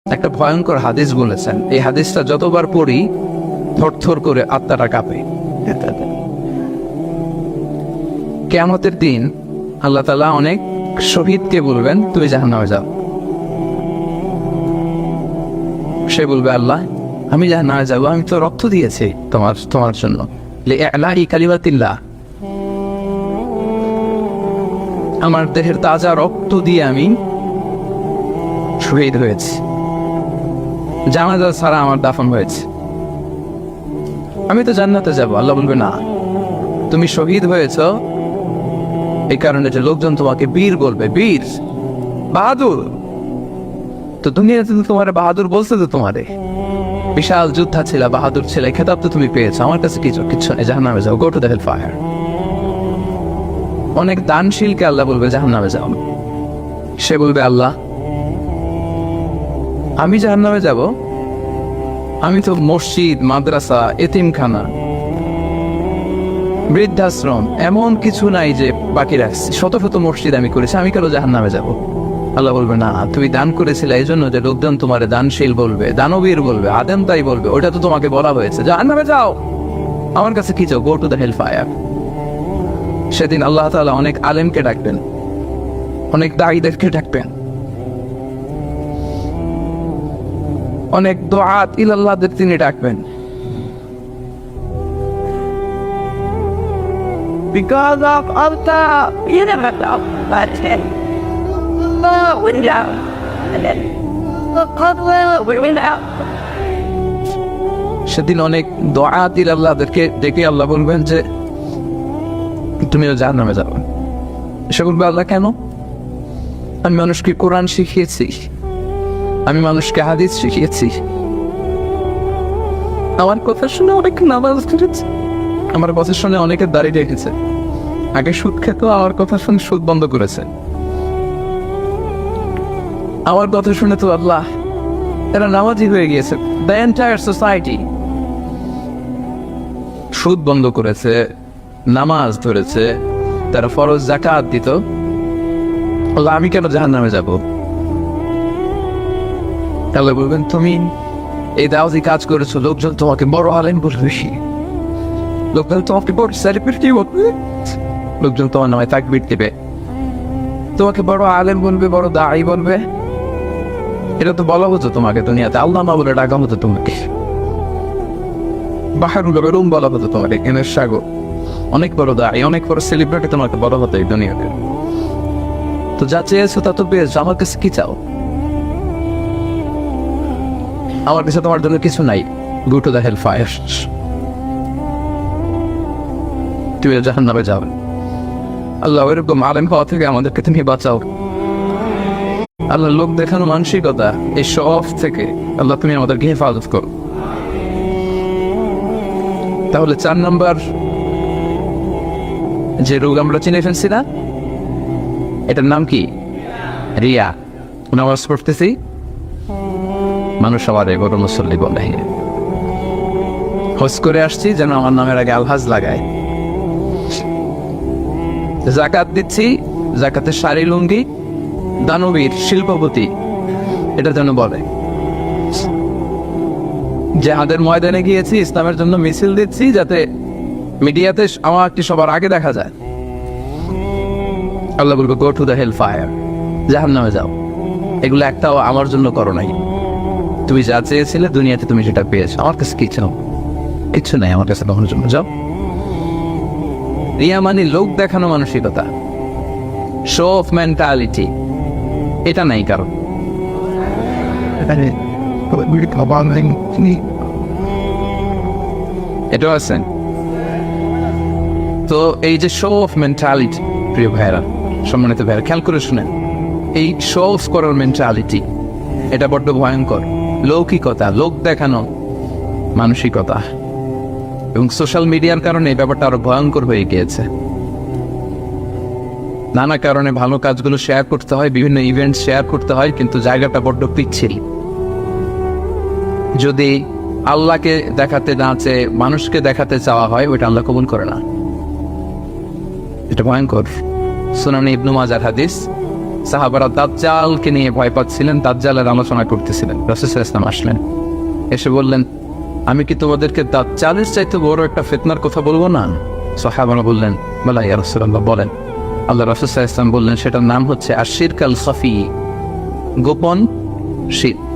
একটা ভয়ঙ্কর হাদিস বলেছেন। এই হাদিসটা যতবার পড়ি থরথর করে আত্মাটা কাঁপে। কিয়ামতের দিন আল্লাহ তাআলা অনেক শহীদকে বলবেন, তুমি জাহান্নামে যাও। সে বলবে, আল্লাহ আমি জাহান্নামে যাবো, আমি তো রক্ত দিয়েছি তোমার জন্য, লিইলাহি কালিমাতিল্লাহ, আমার দেহের তাজা রক্ত দিয়ে আমি শহীদ হয়েছি, জানাজা ছাড়া আমার দাফন হয়েছে, আমি তো জান্নাতে যাব। আল্লাহ বলবে, না, তুমি শহীদ হয়েছ এই কারণে যে লোকজন তোমাকে বীর বলবে, বীর, বাহাদুর। তো দুনিয়াতে তো তোমার বাহাদুর বলছে, তো তোমারে বিশাল যোদ্ধা ছিল, বাহাদুর ছিল, খেতাব তো তুমি পেয়েছো, আমার কাছে কিচ্ছু নেই, জাহান্নামে যাও, go to the hell fire. অনেক দানশীলকে আল্লাহ বলবে জাহান্নামে যাও। সে বলবে, আল্লাহ আমি জাহান্নামে যাব, আমি তো মসজিদ, মাদ্রাসা, এতিমখানা, বৃদ্ধাশ্রম এমন কিছু নাই যে বাকি রাখছি, শত শত মসজিদ আমি করেছি, আমি কেন জাহান্নামে যাব? আল্লাহ বলবে, না, তুমি দান করেছিলে এই জন্য যে লোকজন তোমার দানশীল বলবে, দানবীর বলবে, আদেম তাই বলবে, ওটা তো তোমাকে বলা হয়েছে, জাহান্নামে যাও, আমার কাছে কি চাও, go to the hell fire. সেদিন আল্লাহ তাআলা অনেক আলেমকে ডাকবেন, অনেক দাঈদেরকে ডাকবেন, অনেক দুআত ইলাল্লাহদের তিনি ডাকবেন। Because of Allah, you never know, but we know, and then we know. সেদিন অনেক দুআত ইলাল্লাহদেরকে ডেকে আল্লাহ বলবেন যে তুমিও জাহান্নামে যাবে। সে বলবে, আল্লাহ কেন? আমি মানুষকে কোরআন শিখিয়েছি, আমি মানুষকে হাদিস শিখিয়েছি, আমার কথা শুনে অনেক নামাজ পড়েছে, আমার কথা শুনে অনেকে দাড়ি রেখেছে, আগে সুদ খেত, আমার কথা শুনে সুদ বন্ধ করেছে, আমার কথা শুনে তো আল্লাহ এরা নামাজি হয়ে গিয়েছে। দ্য এন্টায়ার সোসাইটি সুদ বন্ধ করেছে, নামাজ ধরেছে, তারা ফরজ যাকাত দিত, আল্লাহ আমি কেন জাহান্নামে যাব? তাহলে বলবেন, তুমি এই দাওয়াতি কাজ করেছো, লোকজন তোমাকে বড় আলেম বলবে, লোকজন তোমাকে বড় সেলিব্রিটি বলবে, লোকজন তোমার নামে তাকবীর দেবে, তোমাকে বড় আলেম বলবে, বড় দাঈ বলবে। এটা তো বলা হতো তোমাকে দুনিয়াতে, আল্লাহ না বলে ডাকা হতো তোমাকে, বাহারুল উলুম বলা হতো তোমাকে, জ্ঞানের সাগর, অনেক বড় দাঈ, অনেক বড় সেলিব্রিটি তোমাকে বলা হতো এই দুনিয়াতে। তো যা চেয়েছো তা তো পেয়েছো, আমার কাছে কি চাও? আমার কাছে তোমার জন্য কিছু নাই, go to the hell fire, তুমি জাহান্নামে যাও। আল্লাহ এরকম আলেম হওয়া থেকে আমাদেরকে তুমি বাঁচাও। আল্লাহ লোক দেখানো মানসিকতা, এই শখ থেকে আল্লাহ তুমি আমাদেরকে হেফাজত করো। তাহলে 4 নম্বর যে রোগ আমরা চিনে ফেলছি না, এটার নাম কি? রিয়া। নামাজ পড়তেছি, মানুষ আমার বড় মুসল্লি বলে, হজ করে আসছি যেন আমার নামের আগে আলহাজ লাগায়, যাকাত দিচ্ছি, যাকাতের শাড়ি লুঙ্গি, দানবীর, শিল্পপতি, এটা যেন বলে। জিহাদের ময়দানে গিয়েছি, ইসলামের জন্য মিছিল দিচ্ছি, যাতে মিডিয়াতে আমাকে সবার আগে দেখা যায়। আল্লাহ বলবে, go to the hell fire, জাহান্নামে যাও। এগুলো একটাও আমার জন্য করো নাই, তুমি যা চেয়েছিলে দুনিয়াতে তুমি সেটা পেয়েছো, আমার কাছে কি চাও? কিচ্ছু নাই আমার কাছে তোমার জন্য, যাও। রিয়া মানে লোক দেখানো মানসিকতা, শো অফ মেন্টালিটি, এটা নাই কারণ। এটাও আছে। তো এই যে শো অফ মেন্টালিটি, প্রিয় ভাইরা, সম্মানিত ভাইরা, খেয়াল করে শুনেন, এই শো অফ করার মেন্টালিটি, এটা বড্ড ভয়ঙ্কর। লৌকিকতা, লোক দেখানো মানসিকতা, এবং সোশ্যাল মিডিয়ার কারণে এই ব্যাপারটা আরো ভয়ঙ্কর হয়ে গিয়েছে। নানা কারণে ভালো কাজগুলো শেয়ার করতে হয়, বিভিন্ন ইভেন্ট শেয়ার করতে হয়, কিন্তু জায়গাটা বড্ড পিচ্ছিল। যদি আল্লাহকে দেখাতে না চেয়ে মানুষকে দেখাতে চাওয়া হয়, ওইটা আল্লাহ কবুল করে না। এটা ভয়ঙ্কর। সুনানে ইবনে মাজার হাদিস, সাহাবারা দাজ্জালকে নিয়ে ভয় পাচ্ছিলেন, দাজ্জালের আলোচনা করতেছিলেন। রাসূল সাল্লাল্লাহু আলাইহি ওয়াসাল্লাম আসলেন, এসে বললেন, আমি কি তোমাদেরকে দাজ্জালের চাইতে বড় একটা ফিতনার কথা বলবো না? সাহাবারা বললেন, বলা ইয়া রাসূলুল্লাহ, বলেন। আল্লাহ রাসূল সাল্লাল্লাহু আলাইহি ওয়াসাল্লাম বললেন, সেটার নাম হচ্ছে আশিরক আল খাফি, গোপন শিরক।